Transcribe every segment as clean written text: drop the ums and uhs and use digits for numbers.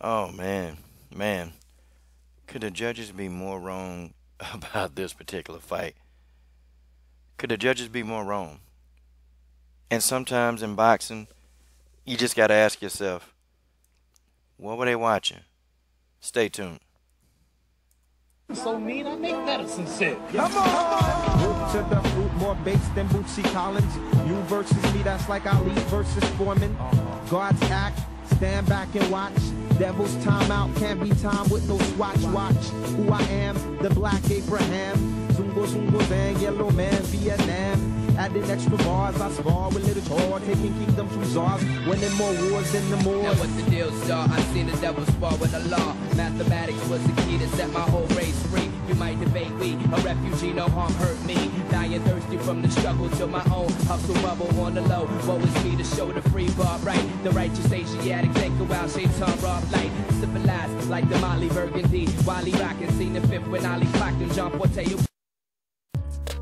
Oh man, man. Could the judges be more wrong about this particular fight? Could the judges be more wrong? And sometimes in boxing, you just got to ask yourself, what were they watching? Stay tuned. So mean, I make medicine sick. Come on! Root to the fruit, more bass than Bootsy Collins. You versus me, that's like Ali versus Foreman. God's act, stand back and watch. Devil's timeout, can't be time with no swatch. Watch who I am, the black Abraham. Zungo Zungo Zang, yellow man, Vietnam. Adding extra bars, I spar with little Tor, taking kingdoms from czars, winning more wars than the more. Now what's the deal, star? I seen the devil spar with the law. Mathematics was the key to set my whole race free. You might debate we, a refugee, no harm hurt me. Dying thirsty from the struggle to my own hustle bubble on the low. Woe is me to show the free bar right. The righteous Asiatic take a wild shapes on rough light. Civilized like the Molly Burgundy. Wally rockin', seen the fifth when Ali clocked and John Porteo.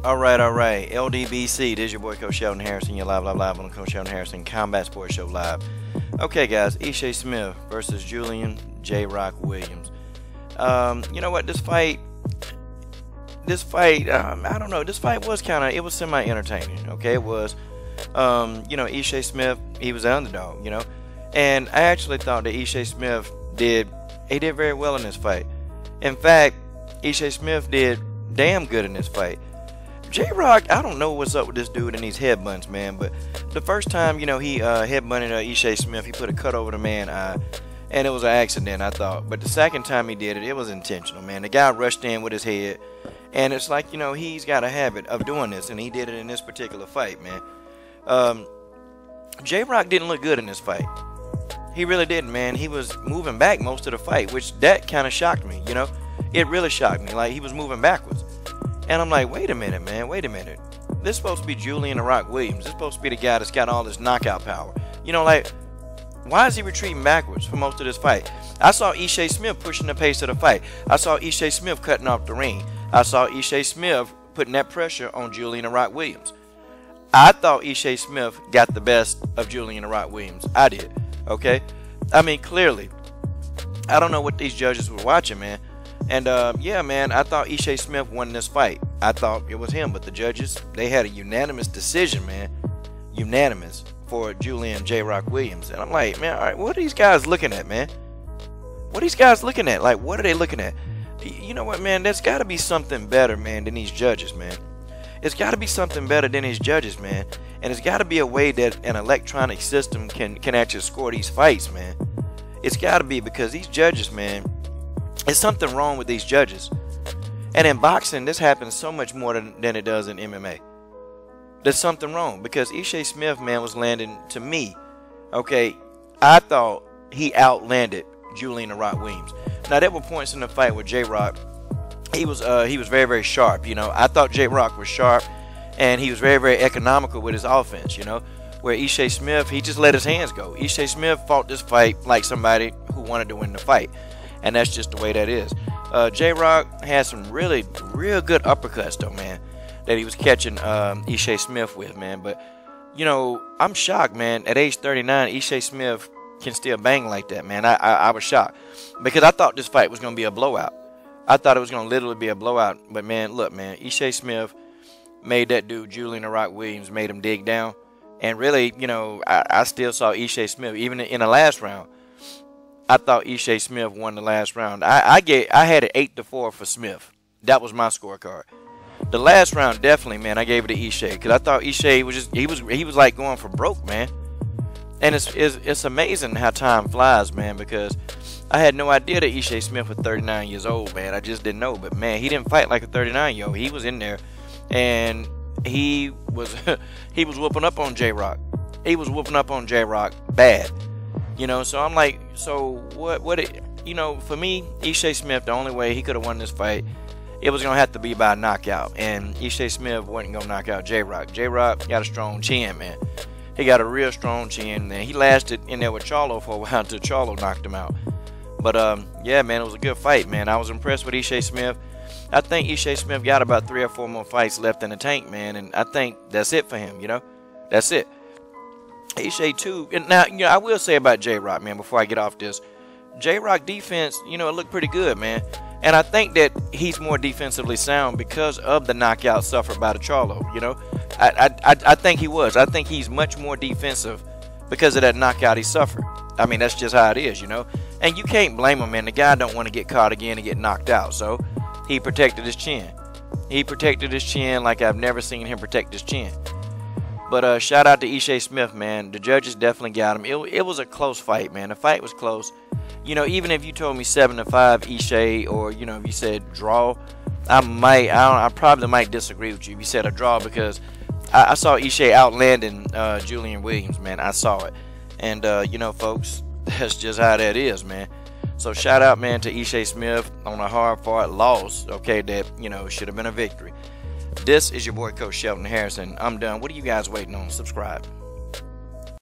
All right, all right. LDBC, this is your boy Coach Sheldon Harrison. You're live on the Coach Sheldon Harrison Combat Sports Show live. Okay, guys, Ishe Smith versus Julian J. Rock Williams. You know what? This fight, I don't know. This fight was it was semi-entertaining. Okay, it was. Ishe Smith, he was the underdog. And I actually thought that Ishe Smith did very well in this fight. In fact, Ishe Smith did damn good in this fight. J-Rock, I don't know what's up with this dude and these headbutts, man, but the first time, he headbutted Ishe Smith, he put a cut over the man's eye, and it was an accident, I thought. But the second time he did it, it was intentional, man. The guy rushed in with his head, and it's like, he's got a habit of doing this, and he did it in this particular fight, man. J-Rock didn't look good in this fight. He really didn't, man. He was moving back most of the fight, which that kind of shocked me, It really shocked me. Like, he was moving backwards. And I'm like, wait a minute, man, wait a minute. This is supposed to be Julian the Rock Williams. This is supposed to be the guy that's got all this knockout power. Why is he retreating backwards for most of this fight? I saw Ishe Smith pushing the pace of the fight. I saw Ishe Smith cutting off the ring. I saw Ishe Smith putting that pressure on Julian the Rock Williams. I thought Ishe Smith got the best of Julian the Rock Williams. I did, okay? I mean, clearly. I don't know what these judges were watching, man. And, yeah, man, I thought Ishe Smith won this fight. I thought it was him, but the judges, they had a unanimous decision, man. Unanimous for Julian J. Rock Williams. And I'm like, man, all right, what are these guys looking at, man? What are these guys looking at? Like, what are they looking at? You know what, man? There's got to be something better, man, than these judges, man. It's got to be something better than these judges, man. And it's got to be a way that an electronic system can actually score these fights, man. It's got to be, because these judges, man, there's something wrong with these judges. And in boxing, this happens so much more than it does in MMA. There's something wrong, because Ishe Smith, man, was landing, to me, okay, I thought he outlanded Julian the Rock Williams. Now, there were points in the fight where J-Rock, he was very, very sharp, I thought J-Rock was sharp, and he was very, very economical with his offense, where Ishe Smith, he just let his hands go. Ishe Smith fought this fight like somebody who wanted to win the fight. And that's just the way that is. J-Rock had some real good uppercuts, though, man, that he was catching Ishe Smith with, man. But, I'm shocked, man. At age 39, Ishe Smith can still bang like that, man. I was shocked. Because I thought this fight was going to be a blowout. I thought it was going to literally be a blowout. But, man, look, man, Ishe Smith made that dude, Julian the Rock Williams, made him dig down. And really, I still saw Ishe Smith, even in the last round. I thought Ishe Smith won the last round. I had it 8-4 for Smith. That was my scorecard. The last round, definitely, man, I gave it to Ishe, because I thought Ishe was just he was like going for broke, man. And it's amazing how time flies, man, because I had no idea that Ishe Smith was 39 years old, man. I just didn't know. But man, he didn't fight like a 39-year-old. He was in there, and he was he was whooping up on J-Rock. He was whooping up on J-Rock bad. So I'm like, so what for me, Ishe Smith, the only way he could have won this fight, it was going to have to be by a knockout. And Ishe Smith wasn't going to knock out J-Rock. J-Rock got a strong chin, man. He got a real strong chin, man. He lasted in there with Charlo for a while until Charlo knocked him out. But, yeah, man, it was a good fight, man. I was impressed with Ishe Smith. I think Ishe Smith got about 3 or 4 more fights left in the tank, man. And I think that's it for him, That's it. Ishe too. And now, I will say about J-Rock, man, before I get off this. J-Rock defense, you know, it looked pretty good, man. And I think that he's more defensively sound because of the knockout suffered by the Charlo, you know. I think he was. I think he's much more defensive because of that knockout he suffered. I mean, that's just how it is, you know. And you can't blame him, man. The guy don't want to get caught again and get knocked out. So he protected his chin. He protected his chin like I've never seen him protect his chin. But shout out to Ishe Smith, man. The judges definitely got him. It was a close fight, man. The fight was close. You know, even if you told me 7-5 Ishe, or, you know, if you said draw, I probably might disagree with you if you said a draw, because I saw Ishe outlanding Julian Williams, man. I saw it. And, you know, folks, that's just how that is, man. So shout out, man, to Ishe Smith on a hard-fought loss, okay, that, you know, should have been a victory. This is your boy, Coach Shelton Harrison. I'm done. What are you guys waiting on? Subscribe.